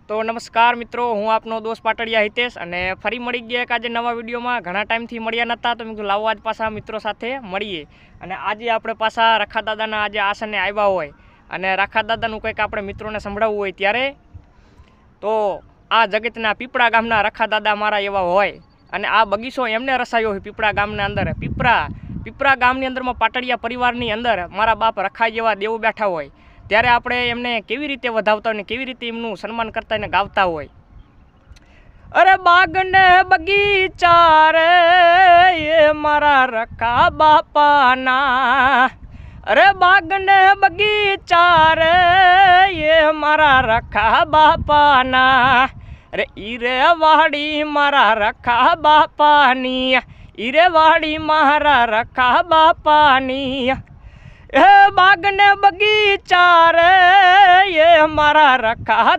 तो नमस्कार मित्रों, हूँ आपनो दोस्त पाटड़िया हितेश अने फरी मळी गया एक आज नवा विडियो में। घणा टाइम थी मळ्या नता तो मैं लावो आज पाछा मित्रों साथे मळीए। अने आज आपणे पाछा रखा दादाना आज आसने आव्या होय अने रखा दादानुं कंईक आपणे मित्रोने संभळावવું होय त्यारे तो आ जगतना पीपळा गामना रखा दादा मारा एवा होय अने आ बगीचो एमने रसायो होय पीपळा गामना अंदर। पीपळा गामनी अंदर में पाटड़िया परिवारनी अंदर मारा बाप रखा जेवा देव बैठा होय त्यारे आपणे एमने केवी रीते वधावता होय ने केवी रीते एमनुं सन्मान करता ने गावता होय। अरे बाग ने बगीचा रे ये मारा रखा बापाना, अरे बाग ने बगीचा रे ये मारा रखा बापाना, अरे इरे वाड़ी मारा रखा बापानी, इरे वाड़ी मारा रखा बापानी। बाग ने बगीचा रे ये मारा रखा